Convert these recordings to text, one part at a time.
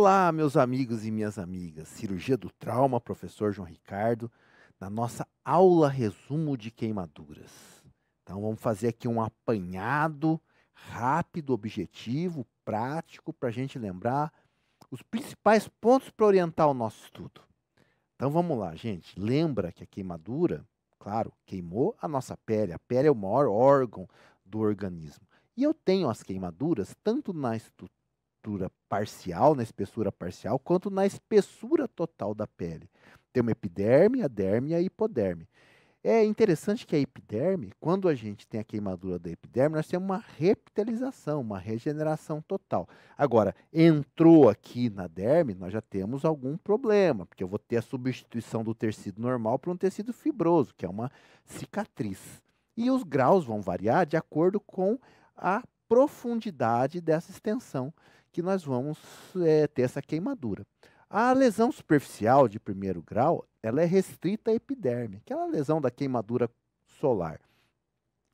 Olá, meus amigos e minhas amigas. Cirurgia do Trauma, professor João Ricardo, na nossa aula resumo de queimaduras. Então, vamos fazer aqui um apanhado rápido, objetivo, prático, para a gente lembrar os principais pontos para orientar o nosso estudo. Então, vamos lá, gente. Lembra que a queimadura, claro, queimou a nossa pele. A pele é o maior órgão do organismo. E eu tenho as queimaduras tanto na estrutura parcial, na espessura parcial, quanto na espessura total da pele. Tem uma epiderme, a derme e a hipoderme. É interessante que a epiderme, quando a gente tem a queimadura da epiderme, nós temos uma repitalização, uma regeneração total. Agora, entrou aqui na derme, nós já temos algum problema, porque eu vou ter a substituição do tecido normal por um tecido fibroso, que é uma cicatriz. E os graus vão variar de acordo com a profundidade dessa extensão que nós vamos ter essa queimadura. A lesão superficial de primeiro grau, ela é restrita à epiderme, aquela lesão da queimadura solar.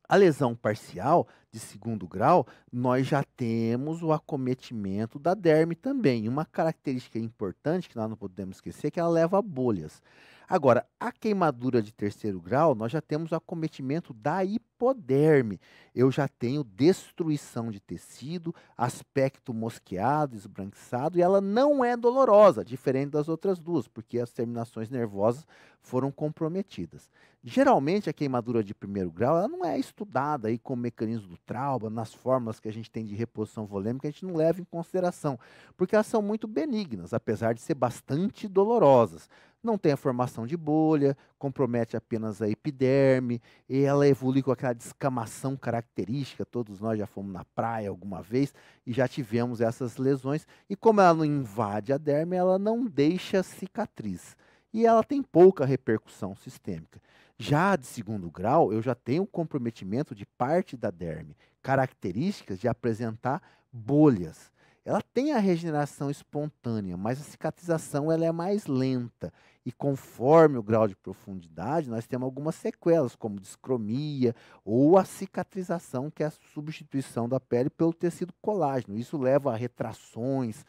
A lesão parcial de segundo grau, nós já temos o acometimento da derme também. Uma característica importante que nós não podemos esquecer é que ela leva a bolhas. Agora, a queimadura de terceiro grau, nós já temos o acometimento da hipoderme. Eu já tenho destruição de tecido, aspecto mosqueado, esbranquiçado, e ela não é dolorosa, diferente das outras duas, porque as terminações nervosas foram comprometidas. Geralmente, a queimadura de primeiro grau ela não é estudada aí com o mecanismo do trauma, nas fórmulas que a gente tem de reposição volêmica, a gente não leva em consideração, porque elas são muito benignas, apesar de ser bastante dolorosas. Não tem a formação de bolha, compromete apenas a epiderme, e ela evolui com aquela descamação característica. Todos nós já fomos na praia alguma vez e já tivemos essas lesões. E como ela não invade a derme, ela não deixa cicatriz. E ela tem pouca repercussão sistêmica. Já de segundo grau, eu já tenho comprometimento de parte da derme, características de apresentar bolhas. Ela tem a regeneração espontânea, mas a cicatrização ela é mais lenta. E conforme o grau de profundidade, nós temos algumas sequelas, como discromia ou a cicatrização, que é a substituição da pele pelo tecido colágeno. Isso leva a retrações,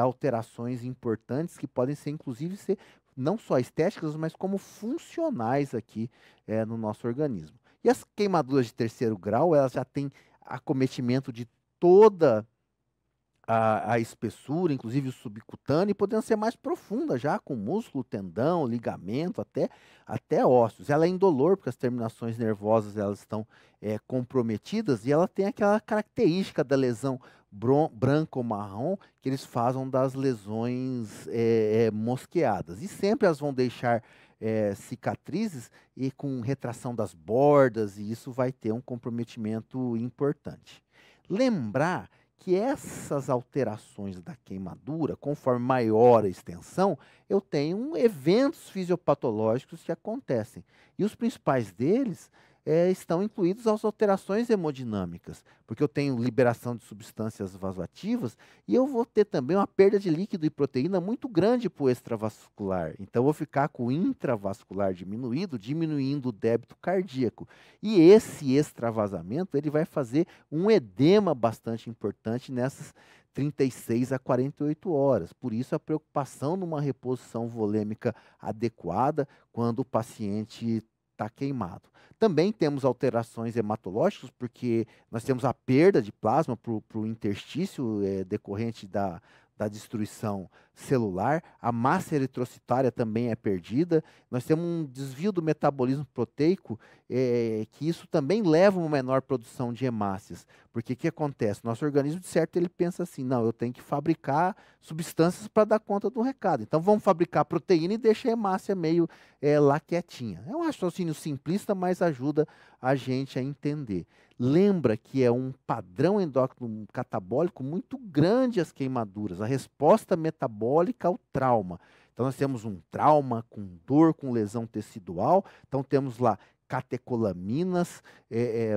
alterações importantes que podem ser, inclusive, ser não só estéticas, mas como funcionais aqui no nosso organismo. E as queimaduras de terceiro grau, elas já têm acometimento de toda a espessura, inclusive o subcutâneo, e podendo ser mais profunda já, com músculo, tendão, ligamento, até ossos. Ela é indolor, porque as terminações nervosas elas estão comprometidas, e ela tem aquela característica da lesão branca ou marrom, que eles fazem das lesões mosqueadas. E sempre elas vão deixar cicatrizes e com retração das bordas, e isso vai ter um comprometimento importante. Lembrar que essas alterações da queimadura, conforme maior a extensão, eu tenho eventos fisiopatológicos que acontecem. E os principais deles estão incluídos as alterações hemodinâmicas, porque eu tenho liberação de substâncias vasoativas e eu vou ter também uma perda de líquido e proteína muito grande para o extravascular. Então, eu vou ficar com o intravascular diminuído, diminuindo o débito cardíaco. E esse extravasamento ele vai fazer um edema bastante importante nessas 36 a 48 horas. Por isso, a preocupação numa reposição volêmica adequada quando o paciente está queimado. Também temos alterações hematológicas, porque nós temos a perda de plasma para o interstício decorrente da destruição celular, a massa eritrocitária também é perdida, nós temos um desvio do metabolismo proteico, que isso também leva a uma menor produção de hemácias, porque o que acontece? Nosso organismo, de certo, ele pensa assim, não, eu tenho que fabricar substâncias para dar conta do recado, então vamos fabricar proteína e deixa a hemácia meio lá quietinha. É um raciocínio simplista, mas ajuda a gente a entender. Lembra que é um padrão endócrino catabólico muito grande as queimaduras, a resposta metabólica ao trauma. Então, nós temos um trauma com dor, com lesão tecidual, então temos lá catecolaminas,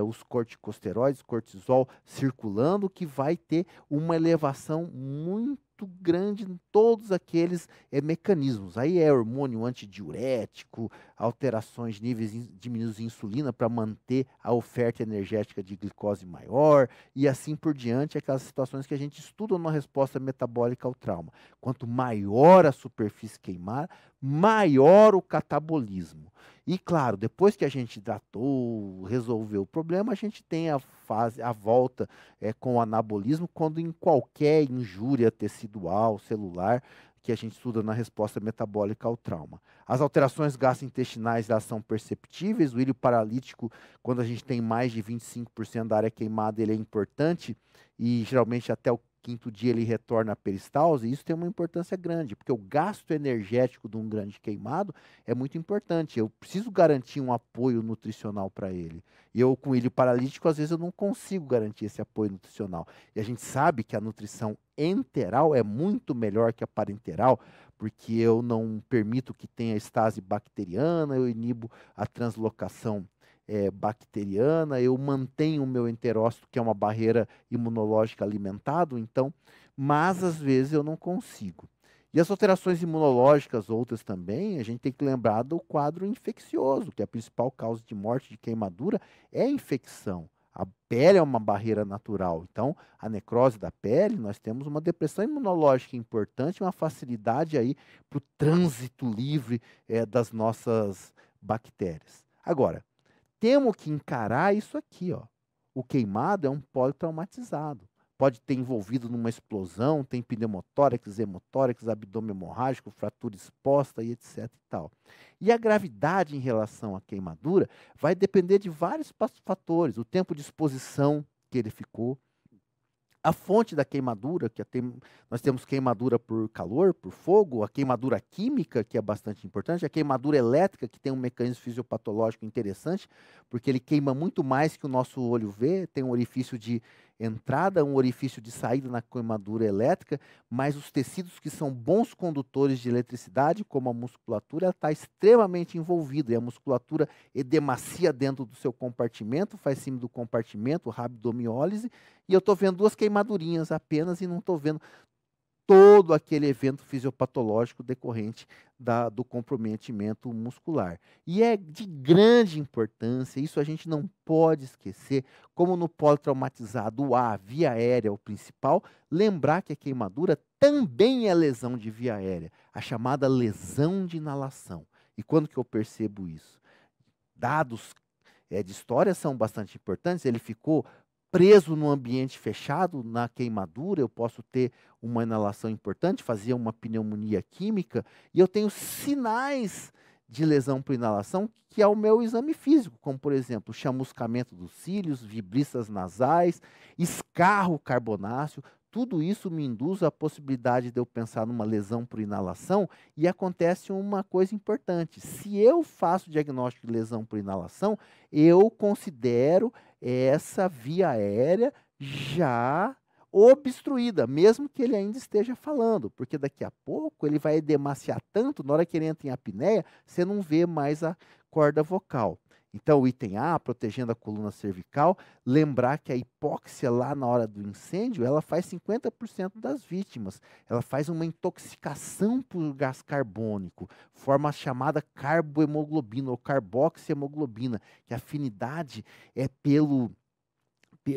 os corticosteroides, cortisol circulando, que vai ter uma elevação muito grande em todos aqueles mecanismos. Aí é hormônio antidiurético, alterações de níveis diminuídos de insulina para manter a oferta energética de glicose maior, e assim por diante, aquelas situações que a gente estuda na resposta metabólica ao trauma. Quanto maior a superfície queimada, maior o catabolismo. E claro, depois que a gente tratou, resolveu o problema, a gente tem a volta com o anabolismo, quando em qualquer injúria tecidual, celular, que a gente estuda na resposta metabólica ao trauma. As alterações gastrointestinais, elas são perceptíveis. O ilho paralítico, quando a gente tem mais de 25% da área queimada, ele é importante, e geralmente até o quinto dia ele retorna à peristalse, e isso tem uma importância grande, porque o gasto energético de um grande queimado é muito importante. Eu preciso garantir um apoio nutricional para ele. E eu, com ilho paralítico, às vezes eu não consigo garantir esse apoio nutricional. E a gente sabe que a nutrição enteral é muito melhor que a parenteral, porque eu não permito que tenha estase bacteriana, eu inibo a translocação bacteriana, eu mantenho o meu enterócito, que é uma barreira imunológica alimentado, então, mas às vezes eu não consigo. E as alterações imunológicas, outras também, a gente tem que lembrar do quadro infeccioso, que a principal causa de morte de queimadura é a infecção. A pele é uma barreira natural, então a necrose da pele, nós temos uma depressão imunológica importante, uma facilidade aí para o trânsito livre das nossas bactérias. Agora, temos que encarar isso aqui, ó. O queimado é um politraumatizado. Pode ter envolvido numa explosão, tem pneumotórax, hemotórax, abdômen hemorrágico, fratura exposta e etc e tal. E a gravidade em relação à queimadura vai depender de vários fatores. O tempo de exposição que ele ficou, a fonte da queimadura, nós temos queimadura por calor, por fogo, a queimadura química, que é bastante importante, a queimadura elétrica, que tem um mecanismo fisiopatológico interessante, porque ele queima muito mais que o nosso olho vê, tem um orifício de entrada, um orifício de saída na queimadura elétrica, mas os tecidos que são bons condutores de eletricidade, como a musculatura, ela está extremamente envolvida, e a musculatura edemacia dentro do seu compartimento, faz cima do compartimento, rabdomiólise, e eu estou vendo duas queimadurinhas apenas e não estou vendo todo aquele evento fisiopatológico decorrente do comprometimento muscular. E é de grande importância, isso a gente não pode esquecer, como no politraumatizado a via aérea é o principal, lembrar que a queimadura também é lesão de via aérea, a chamada lesão de inalação. E quando que eu percebo isso? Dados de história são bastante importantes, ele ficou preso no ambiente fechado, na queimadura, eu posso ter uma inalação importante, fazer uma pneumonia química, e eu tenho sinais de lesão por inalação, que é o meu exame físico, como, por exemplo, chamuscamento dos cílios, vibriças nasais, escarro carbonáceo. Tudo isso me induz a possibilidade de eu pensar numa lesão por inalação, e acontece uma coisa importante. Se eu faço diagnóstico de lesão por inalação, eu considero essa via aérea já obstruída, mesmo que ele ainda esteja falando, porque daqui a pouco ele vai edemaciar tanto, na hora que ele entra em apneia, você não vê mais a corda vocal. Então, o item A, protegendo a coluna cervical, lembrar que a hipóxia lá na hora do incêndio, ela faz 50% das vítimas. Ela faz uma intoxicação por gás carbônico, forma a chamada carbohemoglobina ou carboxiemoglobina, que a afinidade é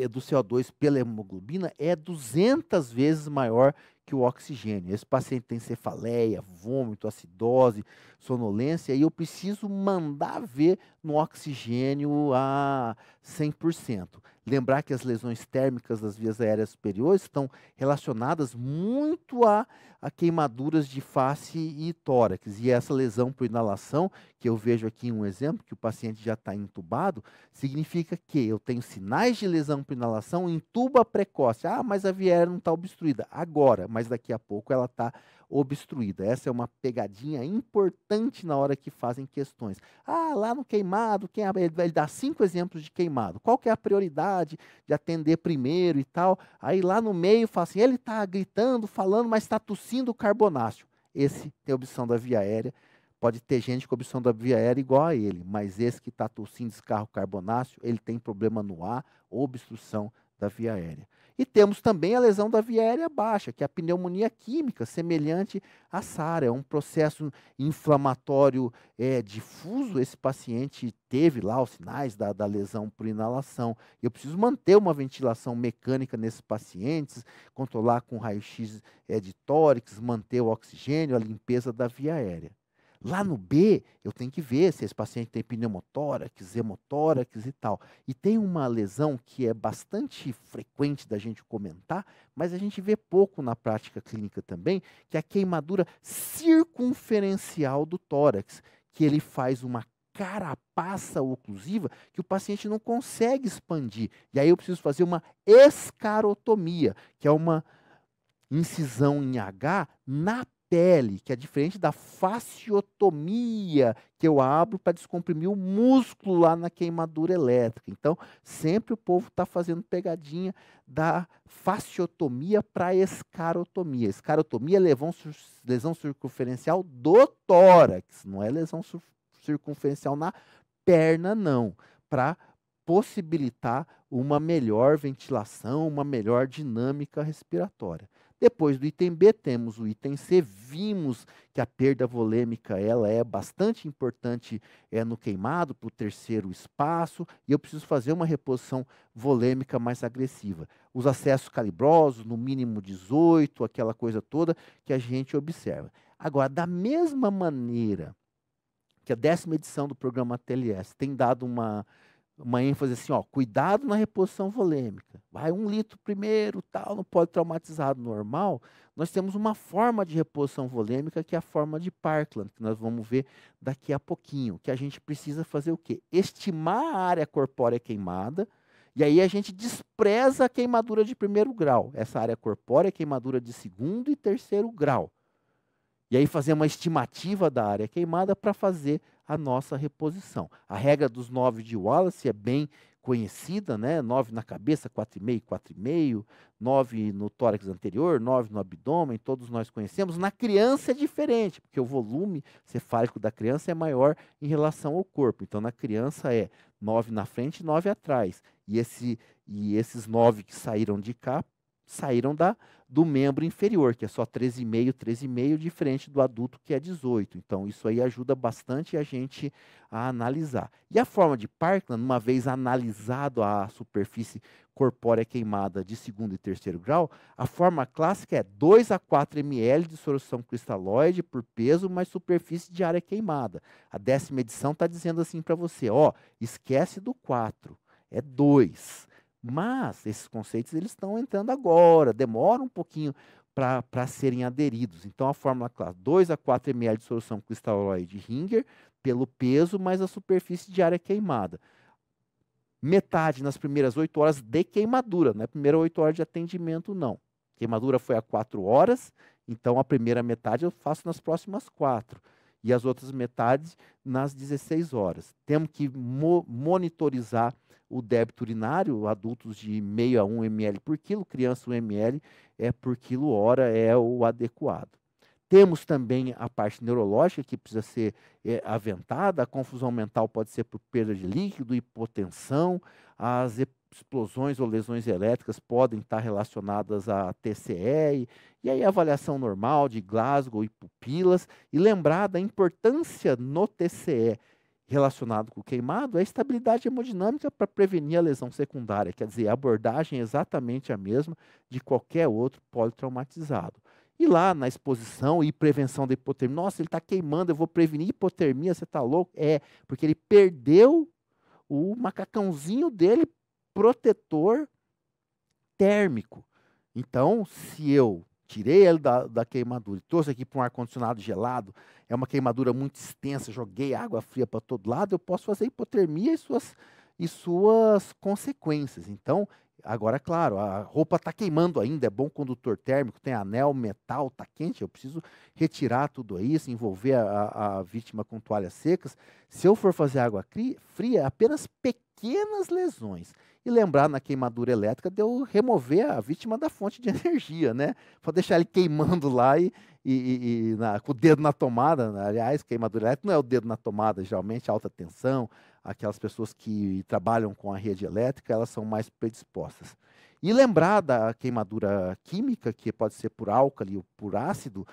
do CO2 pela hemoglobina é 200 vezes maior que o oxigênio. Esse paciente tem cefaleia, vômito, acidose, sonolência, e eu preciso mandar ver no oxigênio a 100%. Lembrar que as lesões térmicas das vias aéreas superiores estão relacionadas muito a queimaduras de face e tórax. E essa lesão por inalação, que eu vejo aqui um exemplo, que o paciente já está entubado, significa que eu tenho sinais de lesão por inalação, intuba precoce. Ah, mas a via aérea não está obstruída. Agora, mas daqui a pouco ela está obstruída. Essa é uma pegadinha importante na hora que fazem questões. Ah, lá no queimado, ele dá 5 exemplos de queimado. Qual que é a prioridade de atender primeiro e tal? Aí lá no meio fala assim, ele está gritando, falando, mas está tossindo carbonáceo. Esse tem obstrução da via aérea. Pode ter gente com obstrução da via aérea igual a ele, mas esse que está tossindo escarro carbonáceo, ele tem problema no ar, obstrução da via aérea. E temos também a lesão da via aérea baixa, que é a pneumonia química, semelhante à SARA. É um processo inflamatório difuso. Esse paciente teve lá os sinais da lesão por inalação. Eu preciso manter uma ventilação mecânica nesses pacientes, controlar com raio-x de tórax, manter o oxigênio, a limpeza da via aérea. Lá no B, eu tenho que ver se esse paciente tem pneumotórax, hemotórax e tal. E tem uma lesão que é bastante frequente da gente comentar, mas a gente vê pouco na prática clínica também, que é a queimadura circunferencial do tórax, que ele faz uma carapaça oclusiva que o paciente não consegue expandir. E aí eu preciso fazer uma escarotomia, que é uma incisão em H na pele, que é diferente da fasciotomia, que eu abro para descomprimir o músculo lá na queimadura elétrica. Então, sempre o povo está fazendo pegadinha da fasciotomia para a escarotomia. Escarotomia é lesão circunferencial do tórax, não é lesão circunferencial na perna, não, para possibilitar uma melhor ventilação, uma melhor dinâmica respiratória. Depois do item B, temos o item C. Vimos que a perda volêmica ela é bastante importante no queimado, para o terceiro espaço, e eu preciso fazer uma reposição volêmica mais agressiva. Os acessos calibrosos, no mínimo 18, aquela coisa toda que a gente observa. Agora, da mesma maneira que a 10ª edição do programa TLS tem dado uma ênfase assim, ó, cuidado na reposição volêmica. Vai 1 litro primeiro, tal, no politraumatizado normal. Nós temos uma forma de reposição volêmica que é a forma de Parkland, que nós vamos ver daqui a pouquinho, que a gente precisa fazer o quê? Estimar a área corpórea queimada, e aí a gente despreza a queimadura de 1º grau. Essa área corpórea é queimadura de 2º e 3º grau. E aí fazer uma estimativa da área queimada para fazer a nossa reposição. A regra dos 9 de Wallace é bem conhecida, né? 9 na cabeça, 4,5, 4,5, 9 no tórax anterior, 9 no abdômen, todos nós conhecemos. Na criança é diferente, porque o volume cefálico da criança é maior em relação ao corpo. Então, na criança é 9 na frente e 9 atrás. E esses 9 que saíram de cá, saíram do membro inferior, que é só 13,5, 13,5, diferente do adulto, que é 18. Então, isso aí ajuda bastante a gente a analisar. E a forma de Parkland, uma vez analisado a superfície corpórea queimada de 2º e 3º grau, a forma clássica é 2 a 4 ml de solução cristalóide por peso, mais superfície de área queimada. A 10ª edição está dizendo assim para você, ó, esquece do 4, é 2. Mas esses conceitos eles estão entrando agora, demora um pouquinho para serem aderidos. Então, a fórmula clássica, 2 a 4 ml de solução cristalóide Ringer, pelo peso, mais a superfície de área queimada. Metade nas primeiras 8 horas de queimadura, não é primeira 8 horas de atendimento, não. Queimadura foi a 4 horas, então a primeira metade eu faço nas próximas 4. E as outras metades nas 16 horas. Temos que monitorizar o débito urinário, adultos de meio a 1 ml por quilo, criança 1 ml por quilo hora é o adequado. Temos também a parte neurológica que precisa ser aventada, a confusão mental pode ser por perda de líquido, hipotensão, as explosões ou lesões elétricas podem estar relacionadas à TCE, e aí a avaliação normal de Glasgow e pupilas, e lembrar da importância no TCE relacionado com o queimado é a estabilidade hemodinâmica para prevenir a lesão secundária, quer dizer, a abordagem é exatamente a mesma de qualquer outro politraumatizado. E lá na exposição e prevenção da hipotermia, nossa, ele está queimando, eu vou prevenir hipotermia, você está louco? É, porque ele perdeu o macacãozinho dele protetor térmico. Então, se eu tirei ele da queimadura e trouxe aqui para um ar-condicionado gelado, é uma queimadura muito extensa, joguei água fria para todo lado, eu posso fazer hipotermia e suas consequências. Então, agora, claro, a roupa está queimando ainda, é bom condutor térmico, tem anel, metal, está quente, eu preciso retirar tudo isso, envolver a vítima com toalhas secas. Se eu for fazer água fria, apenas pequenas lesões. E lembrar na queimadura elétrica de eu remover a vítima da fonte de energia, né? Para deixar ele queimando lá com o dedo na tomada. Né? Aliás, queimadura elétrica não é o dedo na tomada, geralmente alta tensão, aquelas pessoas que trabalham com a rede elétrica, elas são mais predispostas. E lembrar da queimadura química, que pode ser por álcali ou por ácido.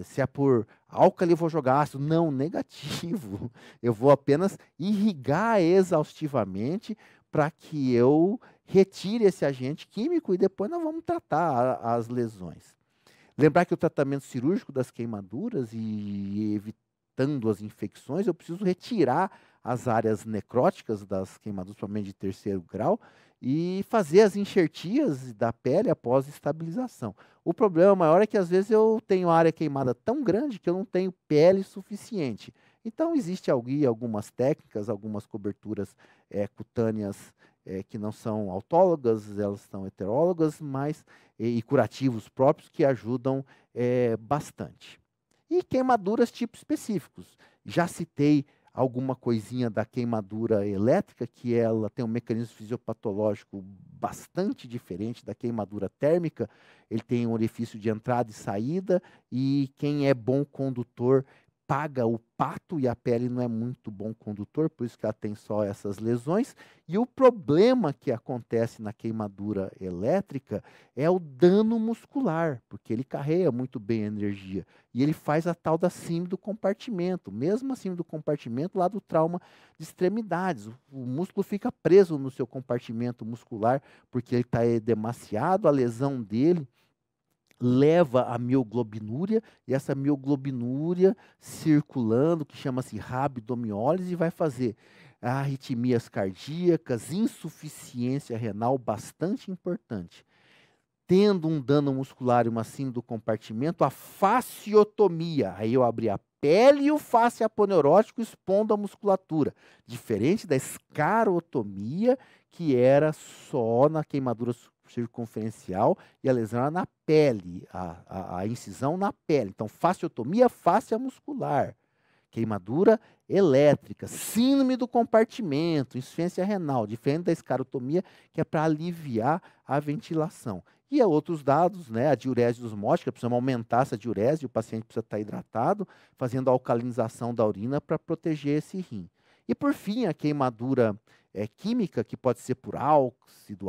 Se é por álcali, eu vou jogar ácido. Não, negativo. Eu vou apenas irrigar exaustivamente para que eu retire esse agente químico e depois nós vamos tratar as lesões. Lembrar que o tratamento cirúrgico das queimaduras e evitando as infecções, eu preciso retirar as áreas necróticas das queimaduras, principalmente de terceiro grau, e fazer as enxertias da pele após estabilização. O problema maior é que às vezes eu tenho área queimada tão grande que eu não tenho pele suficiente. Então, existe algumas técnicas, algumas coberturas cutâneas que não são autólogas, elas são heterólogas, mas e curativos próprios que ajudam bastante. E queimaduras tipo específicos. Já citei alguma coisinha da queimadura elétrica, que ela tem um mecanismo fisiopatológico bastante diferente da queimadura térmica. Ele tem um orifício de entrada e saída, e quem é bom condutor paga o pato, e a pele não é muito bom condutor, por isso que ela tem só essas lesões. E o problema que acontece na queimadura elétrica é o dano muscular, porque ele carrega muito bem a energia. E ele faz a tal da síndrome do compartimento. Mesmo a síndrome do compartimento lá do trauma de extremidades. O músculo fica preso no seu compartimento muscular, porque ele está demasiado, a lesão dele leva a mioglobinúria, e essa mioglobinúria circulando, que chama-se rabdomiólise, vai fazer arritmias cardíacas, insuficiência renal bastante importante. Tendo um dano muscular e uma síndrome do compartimento, a fasciotomia, aí eu abri a pele e o face aponeurótico expondo a musculatura, diferente da escarotomia, que era só na queimadura circunferencial e a lesão era na pele, a incisão na pele. Então, fasciotomia, face muscular. Queimadura elétrica, síndrome do compartimento, insuficiência renal, diferente da escarotomia, que é para aliviar a ventilação. E há outros dados, né, a diurese osmótica, precisamos aumentar essa diurese, o paciente precisa estar hidratado, fazendo a alcalinização da urina para proteger esse rim. E por fim, a queimadura química, que pode ser por ácido,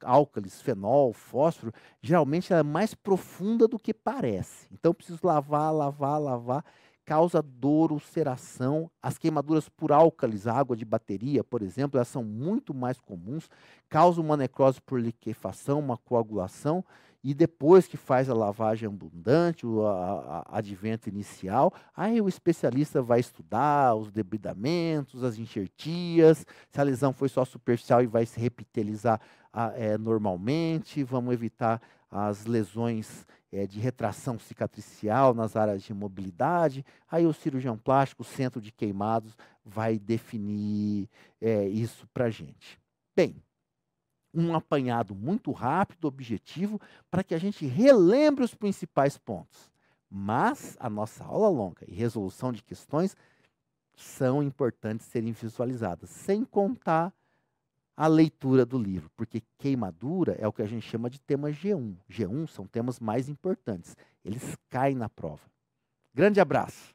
álcalis, fenol, fósforo, geralmente ela é mais profunda do que parece. Então, eu preciso lavar, causa dor, ulceração. As queimaduras por álcalis, água de bateria, por exemplo, elas são muito mais comuns, causam uma necrose por liquefação, uma coagulação, e depois que faz a lavagem abundante, o advento inicial, aí o especialista vai estudar os debridamentos, as enxertias, se a lesão foi só superficial e vai se repitelizar normalmente, vamos evitar as lesões de retração cicatricial nas áreas de mobilidade. Aí o cirurgião plástico, o centro de queimados, vai definir isso para a gente. Bem, um apanhado muito rápido, objetivo, para que a gente relembre os principais pontos. Mas a nossa aula longa e resolução de questões são importantes serem visualizadas, sem contar a leitura do livro, porque queimadura é o que a gente chama de tema G1. G1 são temas mais importantes, eles caem na prova. Grande abraço!